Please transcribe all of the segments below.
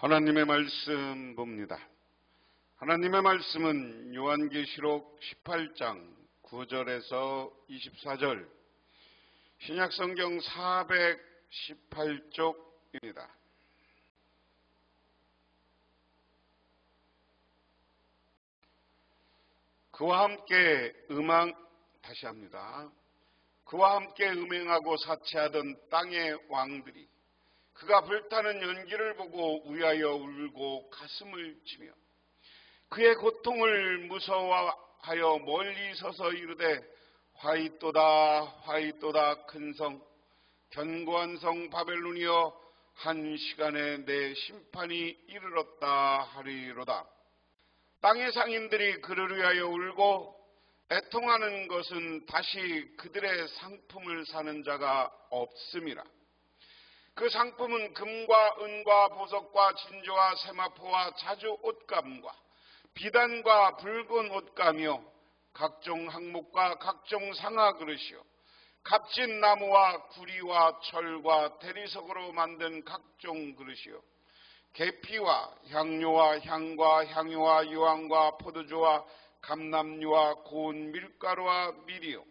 하나님의 말씀 봅니다. 하나님의 말씀은 요한계시록 18장 9절에서 24절, 신약성경 418쪽입니다. 그와 함께 그와 함께 음행하고 사치하던 땅의 왕들이 그가 불타는 연기를 보고 위하여 울고 가슴을 치며 그의 고통을 무서워하여 멀리 서서 이르되 화이또다 화이또다 큰 성 견고한 성 바벨론이여 한 시간에 내 심판이 이르렀다 하리로다. 땅의 상인들이 그를 위하여 울고 애통하는 것은 다시 그들의 상품을 사는 자가 없음이라. 그 상품은 금과 은과 보석과 진주와 세마포와 자주 옷감과 비단과 붉은 옷감이요 각종 항목과 각종 상아 그릇이요 값진 나무와 구리와 철과 대리석으로 만든 각종 그릇이요 계피와 향료와 향과 향유와 유황과 포도주와 감람유와 고운 밀가루와 밀이요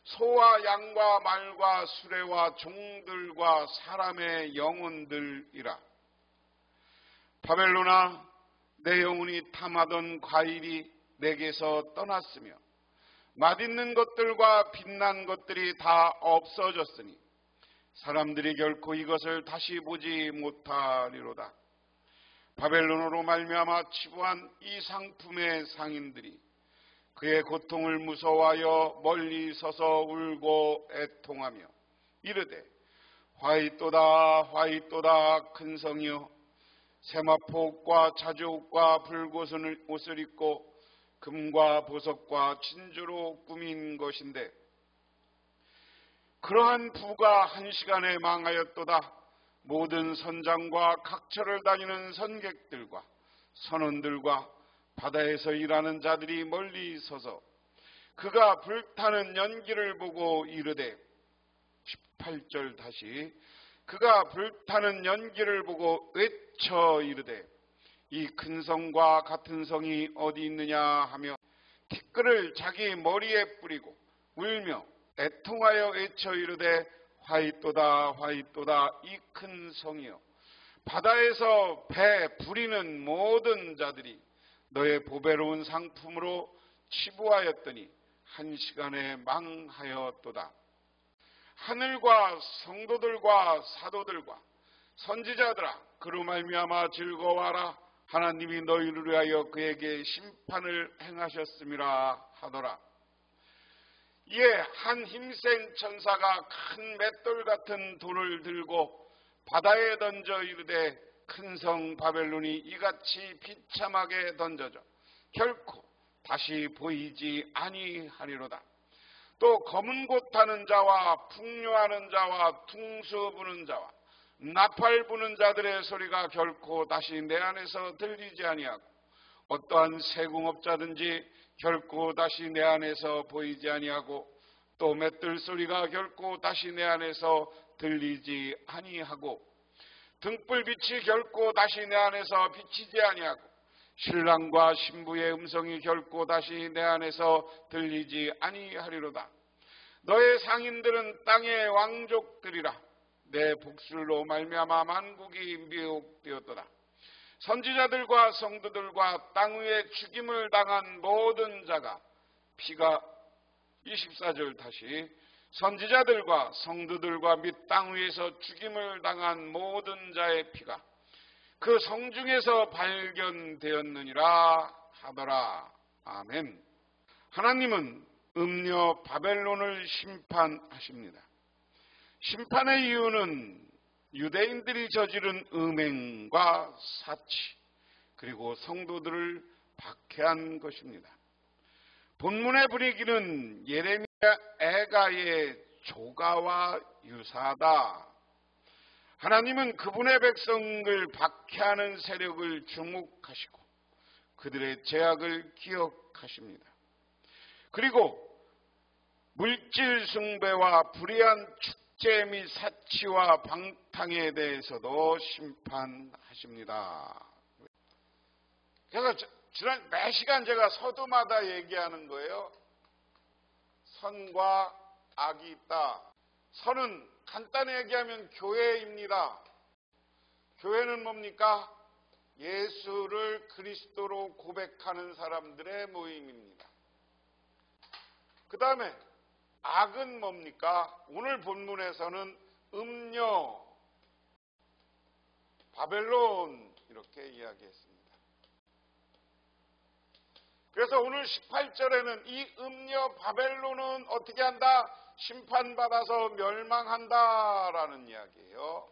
소와 양과 말과 수레와 종들과 사람의 영혼들이라. 바벨론아, 내 영혼이 탐하던 과일이 내게서 떠났으며 맛있는 것들과 빛난 것들이 다 없어졌으니 사람들이 결코 이것을 다시 보지 못하리로다. 바벨론으로 말미암아 치부한 이 상품의 상인들이 그의 고통을 무서워하여 멀리 서서 울고 애통하며 이르되 화이또다 화이또다 큰 성이여 세마포옷과 자주옷과 붉은 옷을 입고 금과 보석과 진주로 꾸민 것인데 그러한 부가 한 시간에 망하였도다. 모든 선장과 각처를 다니는 선객들과 선원들과 바다에서 일하는 자들이 멀리 서서 그가 불타는 연기를 보고 이르되 18절 다시 그가 불타는 연기를 보고 외쳐 이르되 이 큰 성과 같은 성이 어디 있느냐 하며 티끌을 자기 머리에 뿌리고 울며 애통하여 외쳐 이르되 화이또다 화이또다 이 큰 성이여 바다에서 배 부리는 모든 자들이 너의 보배로운 상품으로 치부하였더니 한 시간에 망하였도다. 하늘과 성도들과 사도들과 선지자들아 그로 말미암아 즐거워하라. 하나님이 너희를 위하여 그에게 심판을 행하셨음이라 하더라. 이에 한 힘센 천사가 큰 맷돌 같은 돌을 들고 바다에 던져 이르되 큰 성 바벨론이 이같이 비참하게 던져져 결코 다시 보이지 아니하리로다. 또 검은 곳 타는 자와 풍요하는 자와 퉁수 부는 자와 나팔 부는 자들의 소리가 결코 다시 내 안에서 들리지 아니하고 어떠한 세궁업자든지 결코 다시 내 안에서 보이지 아니하고 또 맷들 소리가 결코 다시 내 안에서 들리지 아니하고 등불빛이 결코 다시 내 안에서 비치지 아니하고 신랑과 신부의 음성이 결코 다시 내 안에서 들리지 아니하리로다. 너의 상인들은 땅의 왕족들이라. 내 복술로 말미암아 만국이 미혹되었도다. 선지자들과 성도들과 땅 위에 죽임을 당한 모든 자가 피가 24절 다시 선지자들과 성도들과 및 땅 위에서 죽임을 당한 모든 자의 피가 그 성중에서 발견되었느니라 하더라. 아멘. 하나님은 음녀 바벨론을 심판하십니다. 심판의 이유는 유대인들이 저지른 음행과 사치 그리고 성도들을 박해한 것입니다. 본문의 분위기는 예레미야 애가의 조가와 유사하다. 하나님은 그분의 백성을 박해하는 세력을 주목하시고 그들의 죄악을 기억하십니다. 그리고 물질 숭배와 불의한 학대 및 사치와 방탕에 대해서도 심판하십니다. 그래서 지난 매 시간 제가 서두마다 얘기하는 거예요. 선과 악이 있다. 선은 간단히 얘기하면 교회입니다. 교회는 뭡니까? 예수를 그리스도로 고백하는 사람들의 모임입니다. 그 다음에 악은 뭡니까? 오늘 본문에서는 음녀, 바벨론 이렇게 이야기했습니다. 그래서 오늘 18절에는 이 음녀 바벨론은 어떻게 한다? 심판받아서 멸망한다라는 이야기예요.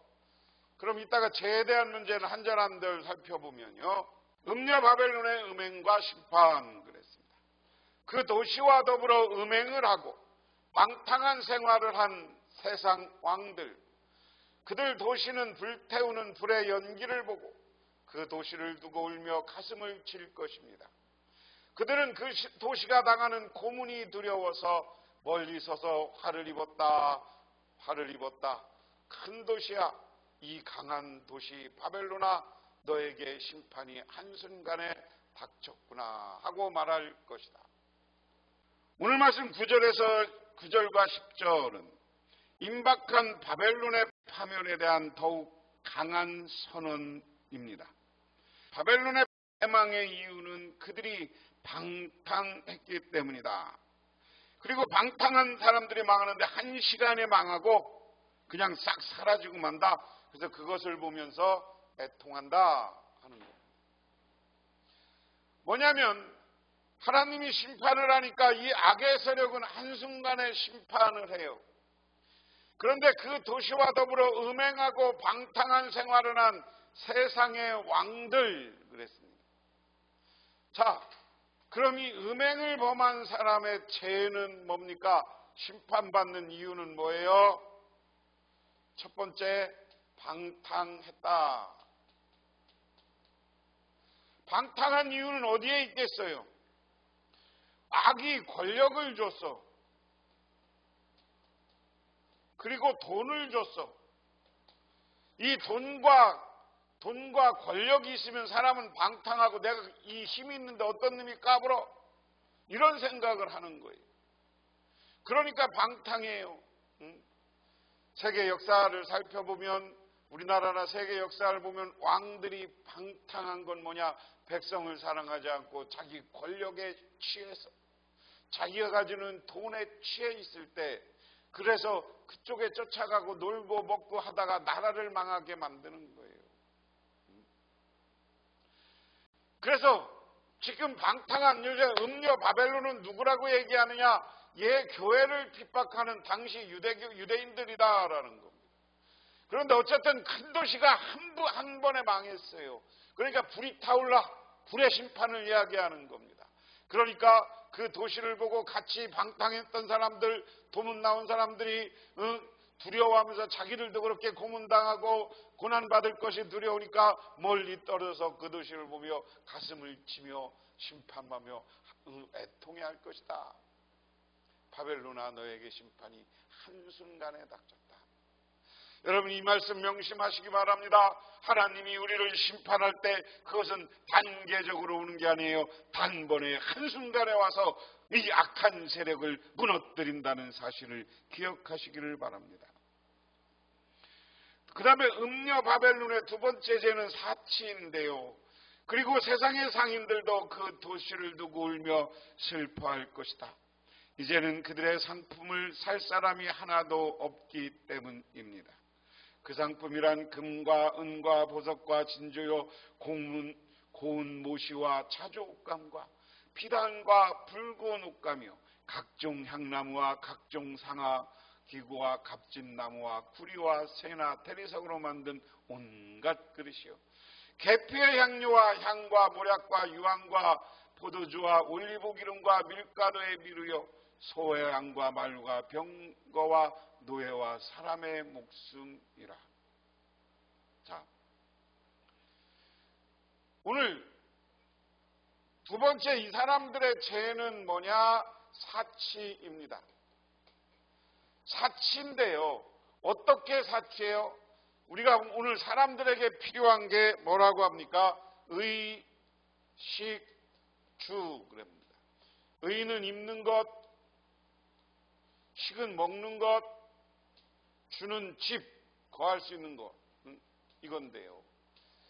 그럼 이따가 죄에 대한 문제는 한 절 한 절 살펴보면요. 음녀 바벨론의 음행과 심판 그랬습니다. 그 도시와 더불어 음행을 하고 방탕한 생활을 한 세상 왕들, 그들 도시는 불태우는 불의 연기를 보고 그 도시를 두고 울며 가슴을 칠 것입니다. 그들은 그 도시가 당하는 고문이 두려워서 멀리 서서 화를 입었다. 큰 도시야, 이 강한 도시 바벨론아, 너에게 심판이 한순간에 닥쳤구나 하고 말할 것이다. 오늘 말씀 9절과 10절은 임박한 바벨론의 파멸에 대한 더욱 강한 선언입니다. 바벨론의 패망의 이유는 그들이 방탕했기 때문이다. 그리고 방탕한 사람들이 망하는데 한 시간에 망하고 그냥 싹 사라지고 만다. 그래서 그것을 보면서 애통한다 하는 거예요. 뭐냐면 하나님이 심판을 하니까 이 악의 세력은 한순간에 심판을 해요. 그런데 그 도시와 더불어 음행하고 방탕한 생활을 한 세상의 왕들 그랬습니다. 자, 그럼 이 음행을 범한 사람의 죄는 뭡니까? 심판받는 이유는 뭐예요? 첫 번째, 방탕했다. 방탕한 이유는 어디에 있겠어요? 악이 권력을 줬어. 그리고 돈을 줬어. 이 돈과 권력이 있으면 사람은 방탕하고 내가 이 힘이 있는데 어떤 놈이 까불어? 이런 생각을 하는 거예요. 그러니까 방탕해요. 세계 역사를 살펴보면, 우리나라나 세계 역사를 보면 왕들이 방탕한 건 뭐냐? 백성을 사랑하지 않고 자기 권력에 취해서 자기가 가지는 돈에 취해 있을 때, 그래서 그쪽에 쫓아가고 놀고 먹고 하다가 나라를 망하게 만드는 거예요. 그래서 지금 방탕한 음녀 바벨론은 누구라고 얘기하느냐? 교회를 핍박하는 당시 유대인들이다라는 겁니다. 그런데 어쨌든 큰 도시가 한 번에 망했어요. 그러니까 불이 타올라 불의 심판을 이야기하는 겁니다. 그러니까 그 도시를 보고 같이 방탕했던 사람들, 도문 나온 사람들이 두려워하면서 자기들도 그렇게 고문당하고 고난받을 것이 두려우니까 멀리 떨어져서 그 도시를 보며 가슴을 치며 심판하며 애통해할 것이다. 바벨론아, 너에게 심판이 한순간에 닥쳤다. 여러분, 이 말씀 명심하시기 바랍니다. 하나님이 우리를 심판할 때 그것은 단계적으로 오는 게 아니에요. 단번에 한순간에 와서 이 악한 세력을 무너뜨린다는 사실을 기억하시기를 바랍니다. 그 다음에 음녀 바벨론의 두 번째 죄는 사치인데요. 그리고 세상의 상인들도 그 도시를 두고 울며 슬퍼할 것이다. 이제는 그들의 상품을 살 사람이 하나도 없기 때문입니다. 그 상품이란 금과 은과 보석과 진주요, 고운 모시와 자조 옷감과 피단과 붉은 옷감이요, 각종 향나무와 각종 상아 기구와 값진나무와 구리와 새나 대리석으로 만든 온갖 그릇이요, 계피의 향료와 향과 모략과 유황과 포도주와 올리브 기름과 밀가루의 미루요, 소의 양과 말과 병거와 노예와 사람의 목숨이라. 자, 오늘 두 번째 이 사람들의 죄는 뭐냐? 사치입니다. 사치인데요. 어떻게 사치해요? 우리가 오늘 사람들에게 필요한 게 뭐라고 합니까? 의, 식, 주 그럽니다. 의는 입는 것, 식은 먹는 것, 주는 집, 거할 수 있는 것, 이건데요.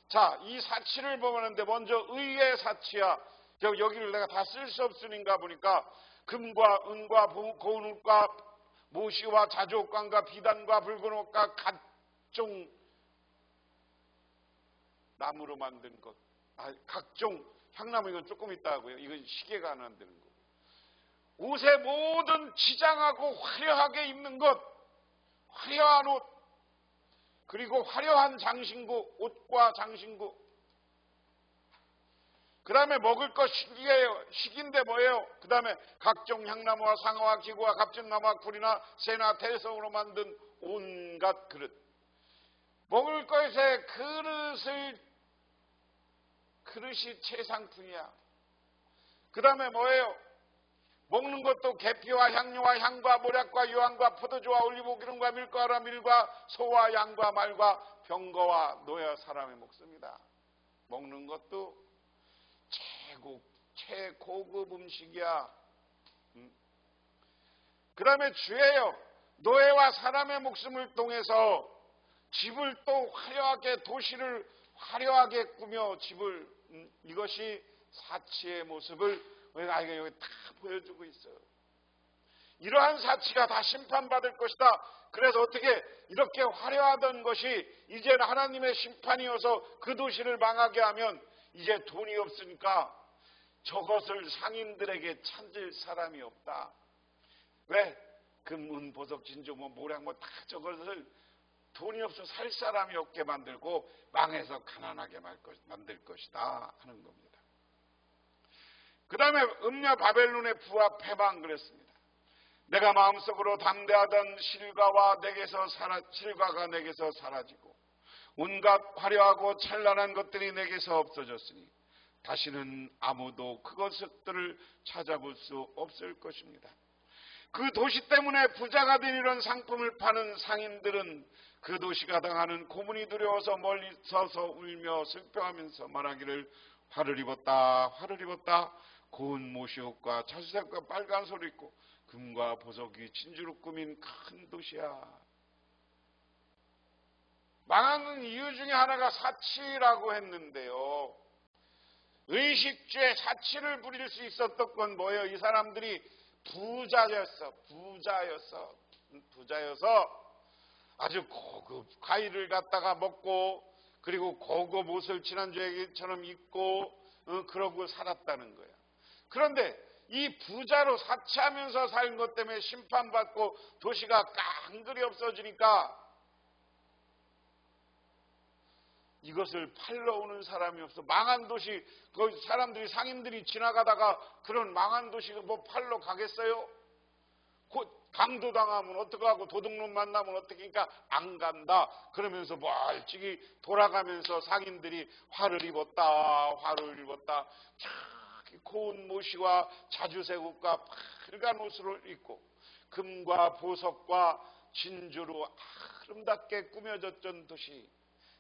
자, 이 사치를 보는데 먼저 의의 사치야. 여기를 내가 다 쓸 수 없으니까 보니까 금과 은과 고운 옷과 모시와 자주옥관과 비단과 붉은 옷과 각종 나무로 만든 것, 각종 향나무 이건 조금 있다 하고요. 이건 시계가 안 만드는 거. 옷의 모든 지장하고 화려하게 입는 것, 화려한 옷, 그리고 화려한 장신구, 옷과 장신구. 그 다음에 먹을 것 식이에요. 식인데 뭐예요? 그 다음에 각종 향나무와 상어와 기구와 갑진나무와 굴이나 새나 대성으로 만든 온갖 그릇. 먹을 것에 그릇이 최상품이야. 그 다음에 뭐예요? 먹는 것도 계피와 향료와 향과 모략과 유황과 포도주와 올리브 기름과 밀가루와 밀과 소와 양과 말과 병거와 노여 사람의 목숨이다. 먹는 것도 최고급 음식이야. 그 다음에 주예요. 노예와 사람의 목숨을 통해서 집을 또 화려하게, 도시를 화려하게 꾸며 집을, 이것이 사치의 모습을 우리가 여기 다 보여주고 있어요. 이러한 사치가 다 심판받을 것이다. 그래서 어떻게 이렇게 화려하던 것이 이제는 하나님의 심판이어서 그 도시를 망하게 하면 이제 돈이 없으니까 저것을 상인들에게 찾을 사람이 없다. 왜? 금, 은, 보석, 진주, 모략 다 저것을 돈이 없어 살 사람이 없게 만들고 망해서 가난하게 만들 것이다 하는 겁니다. 그 다음에 음녀 바벨론의 부와 패방 그랬습니다. 내가 마음속으로 담대하던 실과가 내게서 사라지고 온갖 화려하고 찬란한 것들이 내게서 없어졌으니 다시는 아무도 그것들을 찾아볼 수 없을 것입니다. 그 도시 때문에 부자가 된 이런 상품을 파는 상인들은 그 도시가 당하는 고문이 두려워서 멀리 서서 울며 슬퍼하면서 말하기를 화를 입었다, 화를 입었다. 고운 모시옷과 자수색과 빨간 소를 입고 금과 보석이 진주로 꾸민 큰 도시야. 망하는 이유 중에 하나가 사치라고 했는데요. 의식주에 사치를 부릴 수 있었던 건 뭐예요? 이 사람들이 부자여서 아주 고급 과일을 갖다가 먹고 그리고 고급 옷을 지난주 얘기처럼 입고 그러고 살았다는 거예요. 그런데 이 부자로 사치하면서 산 것 때문에 심판받고 도시가 깡그리 없어지니까 이것을 팔러 오는 사람이 없어. 망한 도시, 그 사람들이, 상인들이 지나가다가 그런 망한 도시 팔러 가겠어요? 곧 강도당하면 어떡하고 도둑놈 만나면 어떡하니까 안 간다. 그러면서 멀찍이 돌아가면서 상인들이 화를 입었다. 고운 모시와 자주색 옷과 빨간 옷을 입고 금과 보석과 진주로 아름답게 꾸며졌던 도시.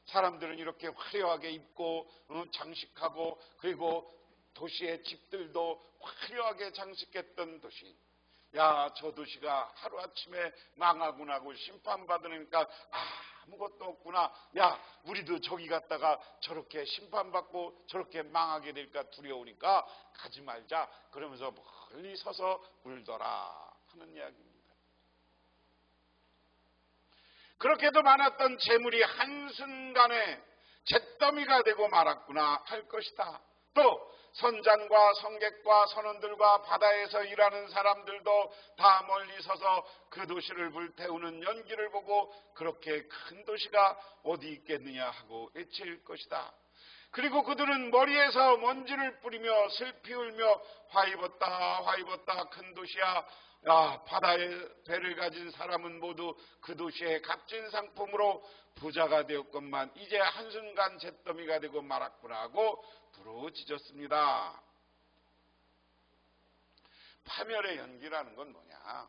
사람들은 이렇게 화려하게 입고 장식하고 그리고 도시의 집들도 화려하게 장식했던 도시. 야, 저 도시가 하루아침에 망하고 나고 심판받으니까 아무것도 없구나. 야, 우리도 저기 갔다가 저렇게 심판받고 저렇게 망하게 될까 두려우니까 가지 말자. 그러면서 멀리 서서 울더라 하는 이야기입니다. 그렇게도 많았던 재물이 한순간에 잿더미가 되고 말았구나 할 것이다. 또 선장과 성객과 선원들과 바다에서 일하는 사람들도 다 멀리 서서 그 도시를 불태우는 연기를 보고 그렇게 큰 도시가 어디 있겠느냐 하고 외칠 것이다. 그리고 그들은 머리에서 먼지를 뿌리며 슬피 울며 화 입었다 큰 도시야. 바다에 배를 가진 사람은 모두 그 도시의 값진 상품으로 부자가 되었건만 이제 한순간 잿더미가 되고 말았구나 하고 부르짖었습니다. 파멸의 연기라는 건 뭐냐?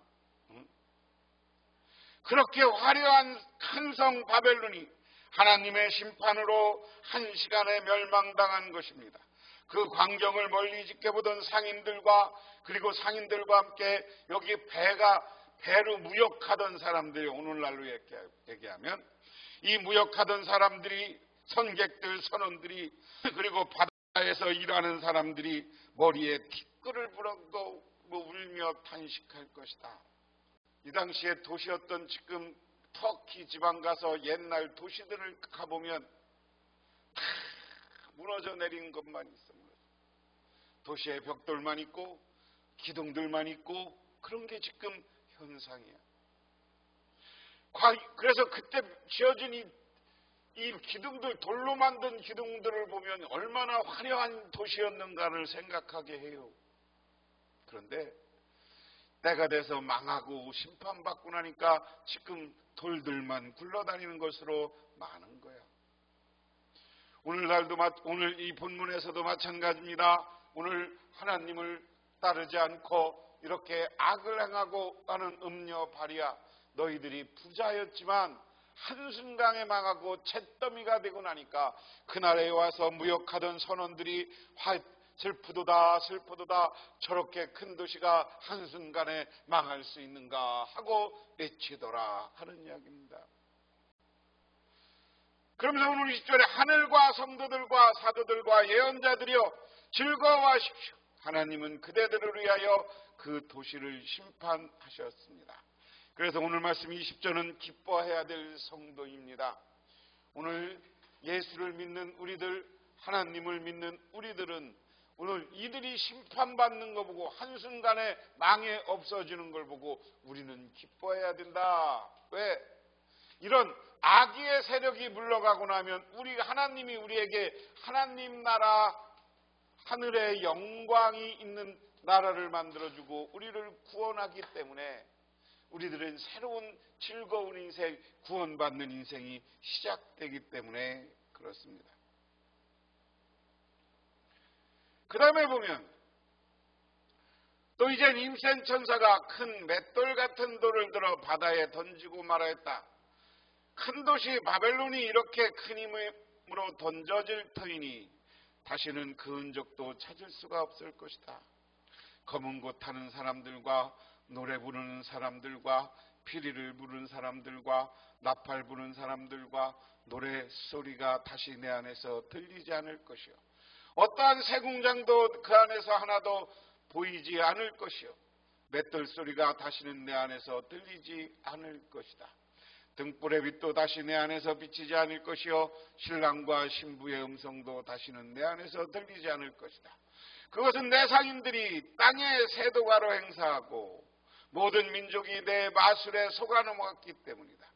그렇게 화려한 큰 성 바벨론이 하나님의 심판으로 한 시간에 멸망당한 것입니다. 그 광경을 멀리 지켜보던 상인들과 그리고 상인들과 함께 여기 배로 무역하던 사람들이, 오늘날로 얘기하면 이 무역하던 사람들이, 선객들, 선원들이, 그리고 바다에서 일하는 사람들이 머리에 티끌을 불어도 울며 탄식할 것이다. 이 당시에 도시였던 지금 터키 지방 가서 옛날 도시들을 가보면 다 무너져 내린 것만 있어. 도시의 벽돌만 있고 기둥들만 있고 그런 게 지금 현상이야. 그래서 그때 지어진 이 기둥들, 돌로 만든 기둥들을 보면 얼마나 화려한 도시였는가를 생각하게 해요. 그런데 때가 돼서 망하고 심판받고 나니까 지금 돌들만 굴러다니는 것으로 많은 거야. 오늘 이 본문에서도 마찬가지입니다. 오늘 하나님을 따르지 않고 이렇게 악을 행하고 가는 음녀 바리야, 너희들이 부자였지만 한순간에 망하고 잿더미가 되고 나니까 그날에 와서 무역하던 선원들이 슬프도다 슬프도다, 저렇게 큰 도시가 한순간에 망할 수 있는가 하고 외치더라 하는 이야기입니다. 그러면서 오늘 20절에 하늘과 성도들과 사도들과 예언자들이여 즐거워하십시오. 하나님은 그대들을 위하여 그 도시를 심판하셨습니다. 그래서 오늘 말씀 20절은 기뻐해야 될 성도입니다. 오늘 예수를 믿는 우리들, 하나님을 믿는 우리들은 오늘 이들이 심판받는 거 보고 한순간에 망해 없어지는 걸 보고 우리는 기뻐해야 된다. 왜? 이런 악의 세력이 물러가고 나면 하나님이 우리에게 하나님 나라, 하늘의 영광이 있는 나라를 만들어주고 우리를 구원하기 때문에 우리들은 새로운 즐거운 인생, 구원받는 인생이 시작되기 때문에 그렇습니다. 그 다음에 보면 또 이젠 임센천사가 큰 맷돌 같은 돌을 들어 바다에 던지고 말하였다. 큰 도시 바벨론이 이렇게 큰 힘으로 던져질 터이니 다시는 그 흔적도 찾을 수가 없을 것이다. 검은 곳 타는 사람들과 노래 부르는 사람들과 피리를 부르는 사람들과 나팔 부는 사람들과 노래 소리가 다시 내 안에서 들리지 않을 것이요. 어떠한 새 공장도 그 안에서 하나도 보이지 않을 것이요. 맷돌 소리가 다시는 내 안에서 들리지 않을 것이다. 등불의 빛도 다시 내 안에서 비치지 않을 것이요. 신랑과 신부의 음성도 다시는 내 안에서 들리지 않을 것이다. 그것은 내 상인들이 땅의 세도가로 행사하고 모든 민족이 내 마술에 속아 넘어갔기 때문이다.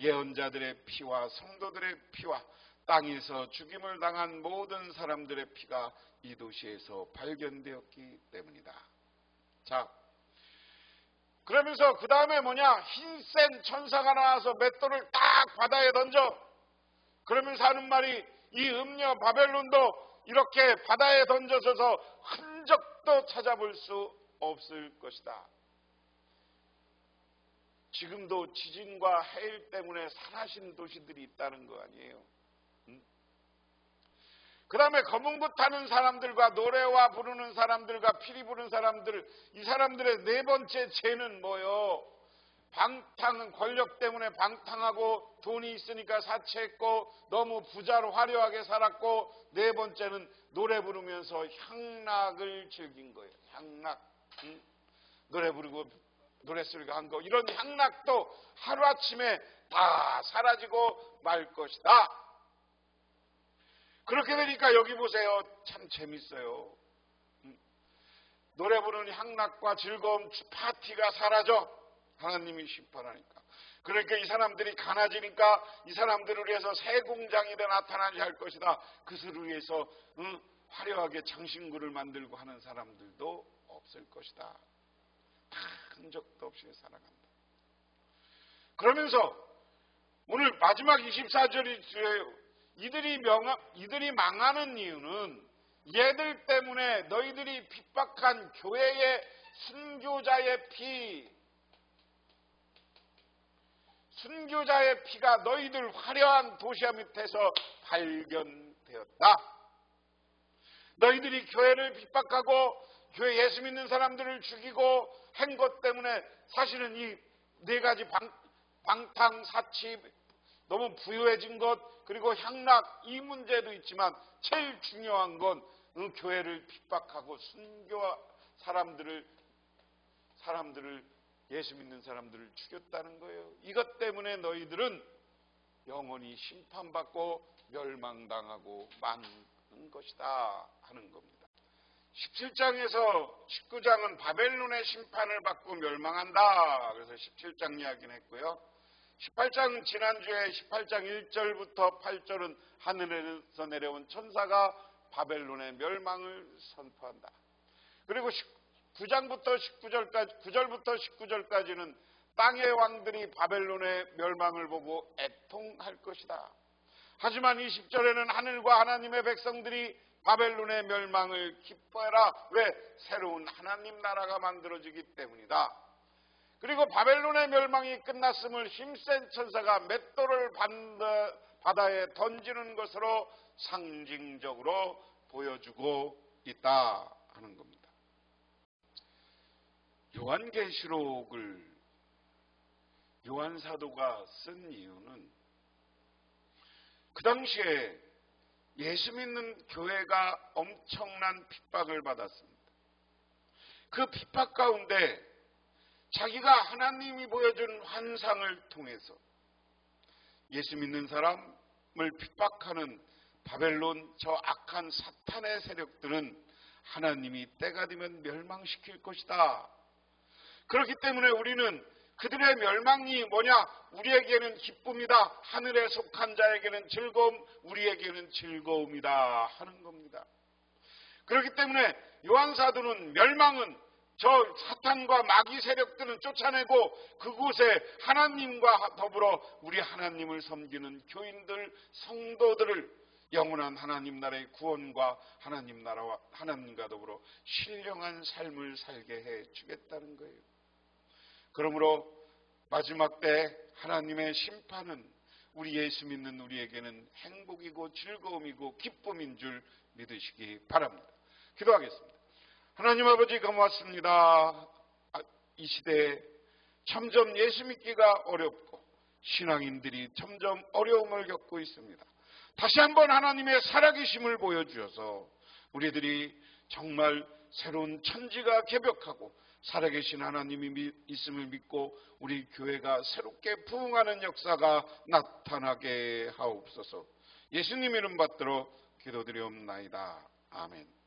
예언자들의 피와 성도들의 피와 땅에서 죽임을 당한 모든 사람들의 피가 이 도시에서 발견되었기 때문이다. 자, 그러면서 그 다음에 뭐냐? 흰센 천사가 나와서 맷돌을 딱 바다에 던져. 그러면서 하는 말이 이 음녀 바벨론도 이렇게 바다에 던져져서 흔적도 찾아볼 수 없을 것이다. 지금도 지진과 해일 때문에 사라진 도시들이 있다는 거 아니에요? 그 다음에 검은 굿 타는 사람들과 노래와 부르는 사람들과 피리 부르는 사람들, 이 사람들의 네 번째 죄는 뭐요? 방탕은 권력 때문에 방탕하고 돈이 있으니까 사채했고 너무 부자로 화려하게 살았고, 네 번째는 노래 부르면서 향락을 즐긴 거예요. 향락. 노래 부르고 노랫소리가 한 거, 이런 향락도 하루아침에 다 사라지고 말 것이다. 그렇게 되니까 여기 보세요. 참 재밌어요. 노래 부르는 향락과 즐거움, 파티가 사라져. 하나님이 심판하니까. 그러니까 이 사람들이 가난해지니까 이 사람들을 위해서 새 공장이 나타나지 할 것이다. 그것을 위해서 화려하게 장신구를 만들고 하는 사람들도 없을 것이다. 다 흔적도 없이 살아간다. 그러면서 오늘 마지막 24절이 주예요. 이들이 망하는 이유는 얘들 때문에 너희들이 핍박한 교회의 순교자의 피, 순교자의 피가 너희들 화려한 도시와 밑에서 발견되었다. 너희들이 교회를 핍박하고 교회 예수 믿는 사람들을 죽이고 한 것 때문에 사실은 이 네 가지 방탕사치, 너무 부유해진 것, 그리고 향락, 이 문제도 있지만 제일 중요한 건 교회를 핍박하고 순교와 사람들을 예수 믿는 사람들을 죽였다는 거예요. 이것 때문에 너희들은 영원히 심판받고 멸망당하고 마는 것이다 하는 겁니다. 17장에서 19장은 바벨론의 심판을 받고 멸망한다. 그래서 17장 이야기는 했고요. 18장 지난주에 18장 1절부터 8절은 하늘에서 내려온 천사가 바벨론의 멸망을 선포한다. 그리고 9절부터 19절까지는 땅의 왕들이 바벨론의 멸망을 보고 애통할 것이다. 하지만 20절에는 하늘과 하나님의 백성들이 바벨론의 멸망을 기뻐해라. 왜? 새로운 하나님 나라가 만들어지기 때문이다. 그리고 바벨론의 멸망이 끝났음을 힘센 천사가 맷돌을 바다에 던지는 것으로 상징적으로 보여주고 있다 하는 겁니다. 요한계시록을 요한 사도가 쓴 이유는 그 당시에 예수 믿는 교회가 엄청난 핍박을 받았습니다. 그 핍박 가운데 자기가 하나님이 보여준 환상을 통해서 예수 믿는 사람을 핍박하는 바벨론 저 악한 사탄의 세력들은 하나님이 때가 되면 멸망시킬 것이다. 그렇기 때문에 우리는 그들의 멸망이 뭐냐? 우리에게는 기쁨이다. 하늘에 속한 자에게는 즐거움, 우리에게는 즐거움이다 하는 겁니다. 그렇기 때문에 요한사도는 멸망은 저 사탄과 마귀 세력들은 쫓아내고 그곳에 하나님과 더불어 우리 하나님을 섬기는 교인들, 성도들을 영원한 하나님 나라의 구원과 하나님 나라와 하나님과 더불어 신령한 삶을 살게 해 주겠다는 거예요. 그러므로 마지막 때 하나님의 심판은 우리 예수 믿는 우리에게는 행복이고 즐거움이고 기쁨인 줄 믿으시기 바랍니다. 기도하겠습니다. 하나님 아버지 고맙습니다. 이 시대에 점점 예수 믿기가 어렵고 신앙인들이 점점 어려움을 겪고 있습니다. 다시 한번 하나님의 살아계심을 보여주셔서 우리들이 정말 새로운 천지가 개벽하고 살아계신 하나님이 있음을 믿고 우리 교회가 새롭게 부흥하는 역사가 나타나게 하옵소서. 예수님 이름 받들어 기도드리옵나이다. 아멘.